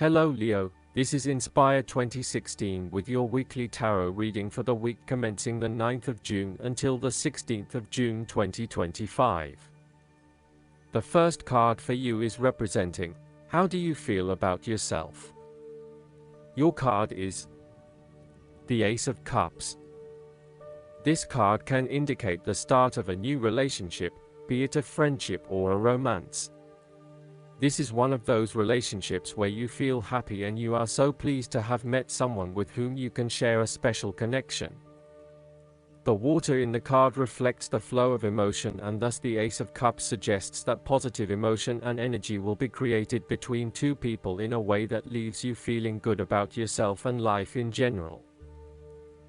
Hello Leo, this is Inspire 2016 with your weekly tarot reading for the week commencing the 9th of June until the 16th of June 2025. The first card for you is representing, how do you feel about yourself? Your card is the Ace of Cups. This card can indicate the start of a new relationship, be it a friendship or a romance. This is one of those relationships where you feel happy and you are so pleased to have met someone with whom you can share a special connection. The water in the card reflects the flow of emotion, and thus the Ace of Cups suggests that positive emotion and energy will be created between two people in a way that leaves you feeling good about yourself and life in general.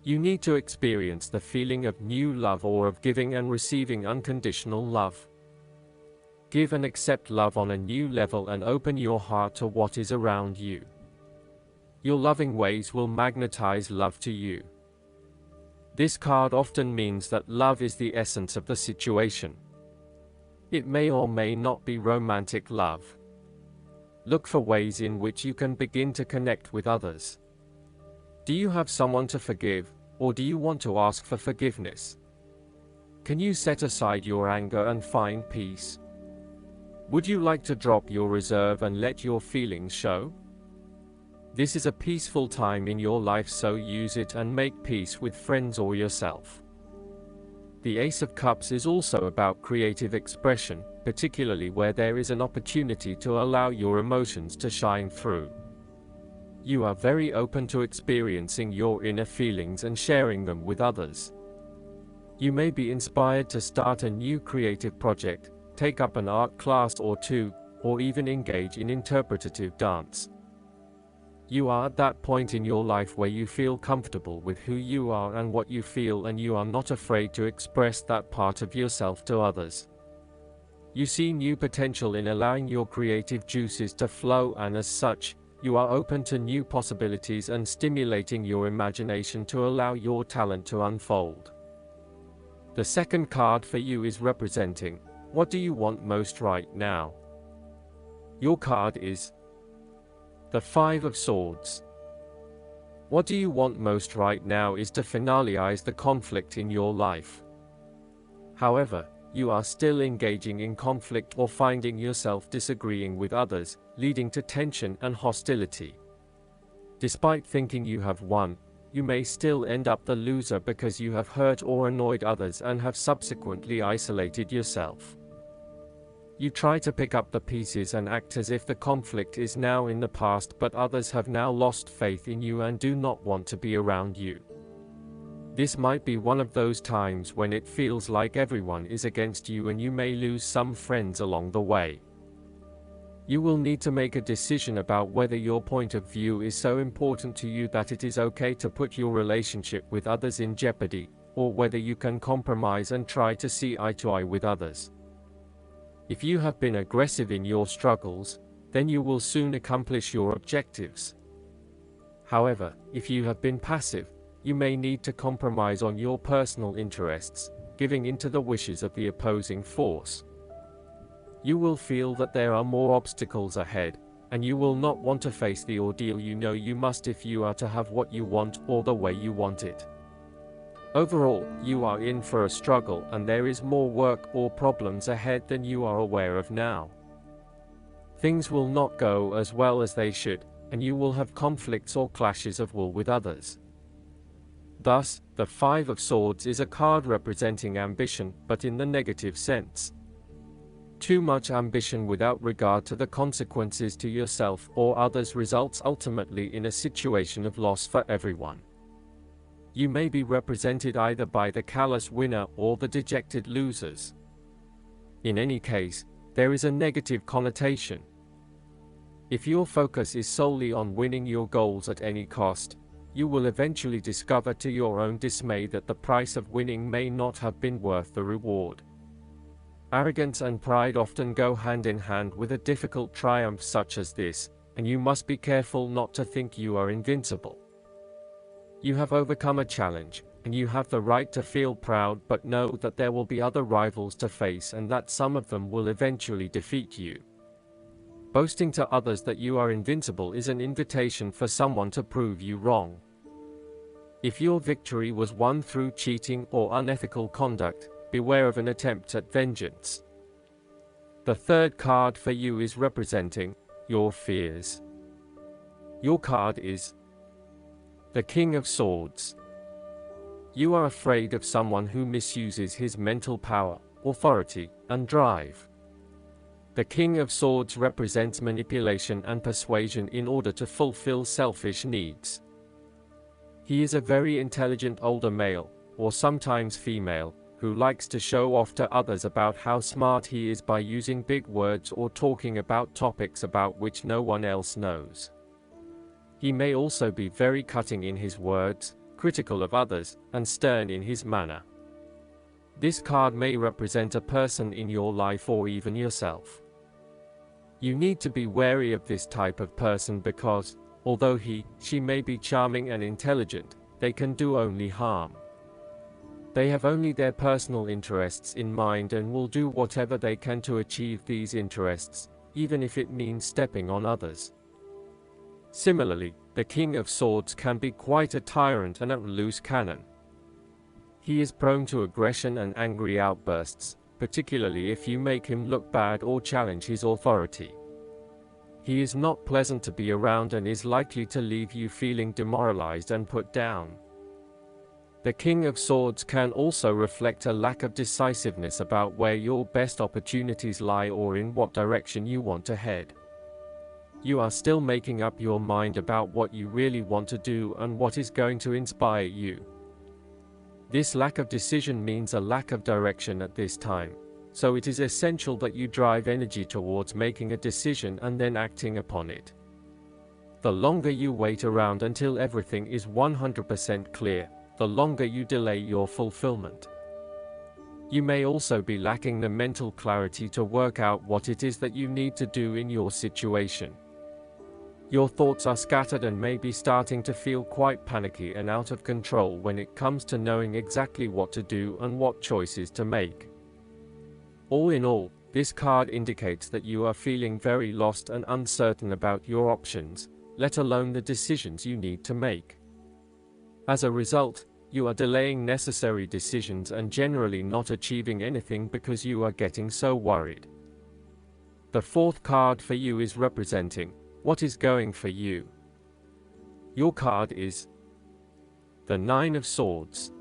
You need to experience the feeling of new love or of giving and receiving unconditional love. Give and accept love on a new level and open your heart to what is around you. Your loving ways will magnetize love to you. This card often means that love is the essence of the situation. It may or may not be romantic love. Look for ways in which you can begin to connect with others. Do you have someone to forgive, or do you want to ask for forgiveness? Can you set aside your anger and find peace? Would you like to drop your reserve and let your feelings show? This is a peaceful time in your life, so use it and make peace with friends or yourself. The Ace of Cups is also about creative expression, particularly where there is an opportunity to allow your emotions to shine through. You are very open to experiencing your inner feelings and sharing them with others. You may be inspired to start a new creative project, take up an art class or two, or even engage in interpretative dance. You are at that point in your life where you feel comfortable with who you are and what you feel, and you are not afraid to express that part of yourself to others. You see new potential in allowing your creative juices to flow, and as such, you are open to new possibilities and stimulating your imagination to allow your talent to unfold. The second card for you is representing, what do you want most right now? Your card is the Five of Swords. What do you want most right now is to finalize the conflict in your life. However, you are still engaging in conflict or finding yourself disagreeing with others, leading to tension and hostility. Despite thinking you have won, you may still end up the loser because you have hurt or annoyed others and have subsequently isolated yourself. You try to pick up the pieces and act as if the conflict is now in the past, but others have now lost faith in you and do not want to be around you. This might be one of those times when it feels like everyone is against you and you may lose some friends along the way. You will need to make a decision about whether your point of view is so important to you that it is okay to put your relationship with others in jeopardy, or whether you can compromise and try to see eye to eye with others. If you have been aggressive in your struggles, then you will soon accomplish your objectives. However, if you have been passive, you may need to compromise on your personal interests, giving in to the wishes of the opposing force. You will feel that there are more obstacles ahead, and you will not want to face the ordeal you know you must if you are to have what you want or the way you want it. Overall, you are in for a struggle, and there is more work or problems ahead than you are aware of now. Things will not go as well as they should, and you will have conflicts or clashes of will with others. Thus, the Five of Swords is a card representing ambition, but in the negative sense. Too much ambition without regard to the consequences to yourself or others results ultimately in a situation of loss for everyone. You may be represented either by the callous winner or the dejected losers. In any case, there is a negative connotation. If your focus is solely on winning your goals at any cost, you will eventually discover to your own dismay that the price of winning may not have been worth the reward. Arrogance and pride often go hand in hand with a difficult triumph such as this, and you must be careful not to think you are invincible. You have overcome a challenge, and you have the right to feel proud, but know that there will be other rivals to face and that some of them will eventually defeat you. Boasting to others that you are invincible is an invitation for someone to prove you wrong. If your victory was won through cheating or unethical conduct, beware of an attempt at vengeance. The third card for you is representing your fears. Your card is the King of Swords. You are afraid of someone who misuses his mental power, authority, and drive. The King of Swords represents manipulation and persuasion in order to fulfill selfish needs. He is a very intelligent older male, or sometimes female, who likes to show off to others about how smart he is by using big words or talking about topics about which no one else knows. He may also be very cutting in his words, critical of others, and stern in his manner. This card may represent a person in your life or even yourself. You need to be wary of this type of person because, although she may be charming and intelligent, they can do only harm. They have only their personal interests in mind and will do whatever they can to achieve these interests, even if it means stepping on others. Similarly, the King of Swords can be quite a tyrant and a loose cannon. He is prone to aggression and angry outbursts, particularly if you make him look bad or challenge his authority. He is not pleasant to be around and is likely to leave you feeling demoralized and put down. The King of Swords can also reflect a lack of decisiveness about where your best opportunities lie or in what direction you want to head. You are still making up your mind about what you really want to do and what is going to inspire you. This lack of decision means a lack of direction at this time, so it is essential that you drive energy towards making a decision and then acting upon it. The longer you wait around until everything is 100% clear, the longer you delay your fulfillment. You may also be lacking the mental clarity to work out what it is that you need to do in your situation. Your thoughts are scattered and may be starting to feel quite panicky and out of control when it comes to knowing exactly what to do and what choices to make. All in all, this card indicates that you are feeling very lost and uncertain about your options, let alone the decisions you need to make. As a result, you are delaying necessary decisions and generally not achieving anything because you are getting so worried. The fourth card for you is representing what is going for you. Your card is the Nine of Swords.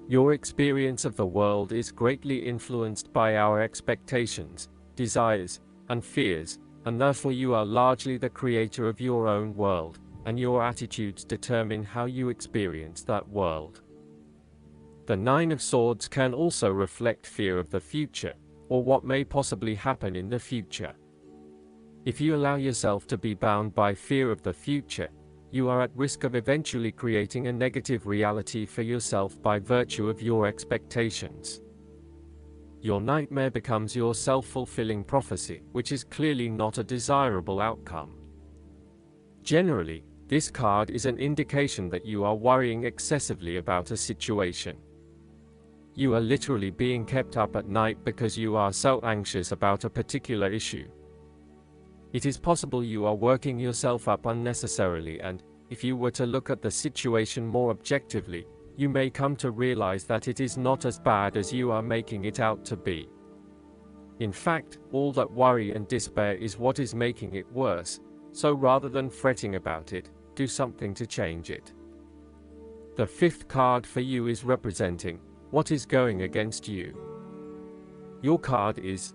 Your experience of the world is greatly influenced by our expectations, desires, and fears, and therefore you are largely the creator of your own world, and your attitudes determine how you experience that world. The Nine of Swords can also reflect fear of the future, or what may possibly happen in the future. If you allow yourself to be bound by fear of the future, you are at risk of eventually creating a negative reality for yourself by virtue of your expectations. Your nightmare becomes your self-fulfilling prophecy, which is clearly not a desirable outcome. Generally, this card is an indication that you are worrying excessively about a situation. You are literally being kept up at night because you are so anxious about a particular issue. It is possible you are working yourself up unnecessarily, and, if you were to look at the situation more objectively, you may come to realize that it is not as bad as you are making it out to be. In fact, all that worry and despair is what is making it worse, so rather than fretting about it, do something to change it. The fifth card for you is representing what is going against you. Your card is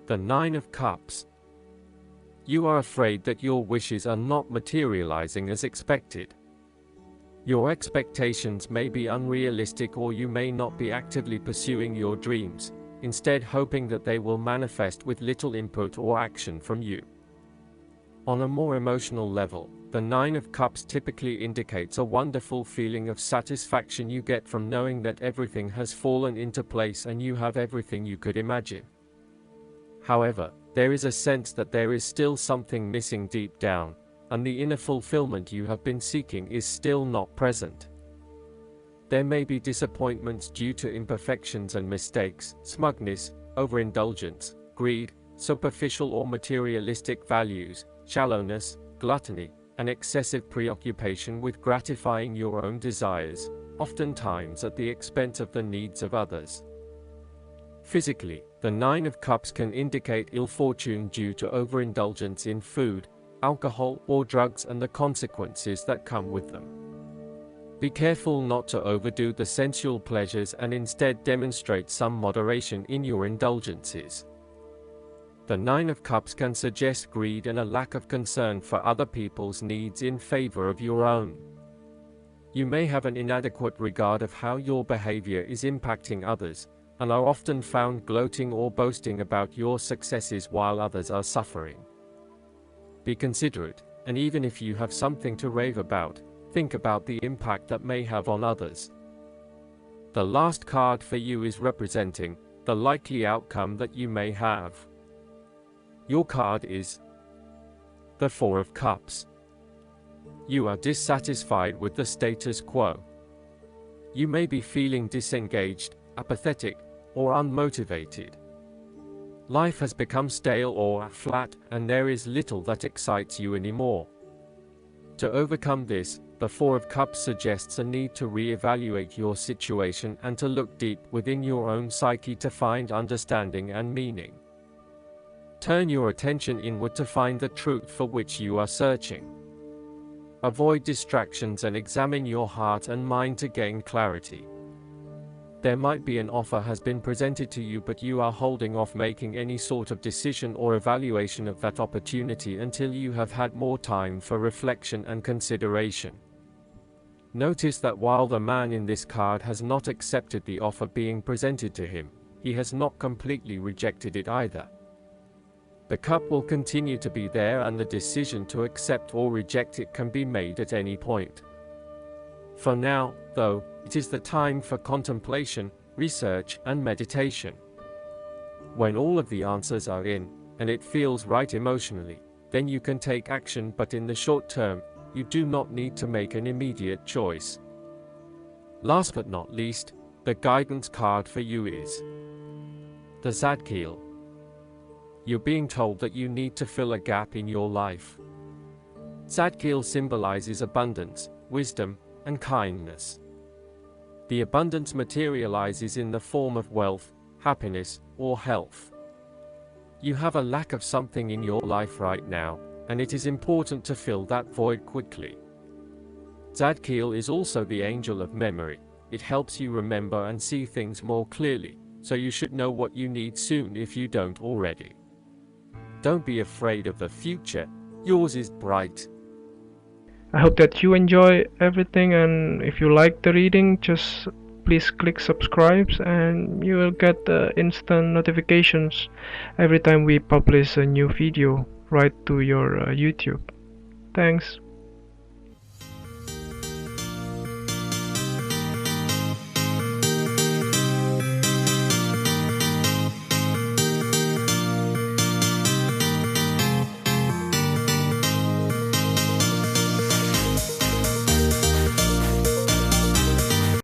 the Nine of Cups. You are afraid that your wishes are not materializing as expected. Your expectations may be unrealistic, or you may not be actively pursuing your dreams, instead hoping that they will manifest with little input or action from you. On a more emotional level, the Nine of Cups typically indicates a wonderful feeling of satisfaction you get from knowing that everything has fallen into place and you have everything you could imagine. However, there is a sense that there is still something missing deep down, and the inner fulfillment you have been seeking is still not present. There may be disappointments due to imperfections and mistakes, smugness, overindulgence, greed, superficial or materialistic values, shallowness, gluttony, and excessive preoccupation with gratifying your own desires, oftentimes at the expense of the needs of others. Physically, the Nine of Cups can indicate ill fortune due to overindulgence in food, alcohol, or drugs and the consequences that come with them. Be careful not to overdo the sensual pleasures and instead demonstrate some moderation in your indulgences. The Nine of Cups can suggest greed and a lack of concern for other people's needs in favor of your own. You may have an inadequate regard of how your behavior is impacting others, and are often found gloating or boasting about your successes while others are suffering. Be considerate, and even if you have something to rave about, think about the impact that may have on others. The last card for you is representing the likely outcome that you may have. Your card is the Four of Cups. You are dissatisfied with the status quo. You may be feeling disengaged, apathetic, or unmotivated. Life has become stale or flat, and there is little that excites you anymore. To overcome this, the Four of Cups suggests a need to re-evaluate your situation and to look deep within your own psyche to find understanding and meaning. Turn your attention inward to find the truth for which you are searching. Avoid distractions and examine your heart and mind to gain clarity. There might be an offer has been presented to you, but you are holding off making any sort of decision or evaluation of that opportunity until you have had more time for reflection and consideration. Notice that while the man in this card has not accepted the offer being presented to him, he has not completely rejected it either. The cup will continue to be there, and the decision to accept or reject it can be made at any point. For now, though, it is the time for contemplation, research, and meditation. When all of the answers are in, and it feels right emotionally, then you can take action, but in the short term, you do not need to make an immediate choice. Last but not least, the guidance card for you is the Zadkiel. You're being told that you need to fill a gap in your life. Zadkiel symbolizes abundance, wisdom, and kindness. The abundance materializes in the form of wealth, happiness, or health. You have a lack of something in your life right now, and it is important to fill that void quickly. Zadkiel is also the angel of memory. It helps you remember and see things more clearly, so you should know what you need soon if you don't already. Don't be afraid of the future. Yours is bright. I hope that you enjoy everything, and if you like the reading, just please click subscribe and you will get the instant notifications every time we publish a new video right to your YouTube. Thanks.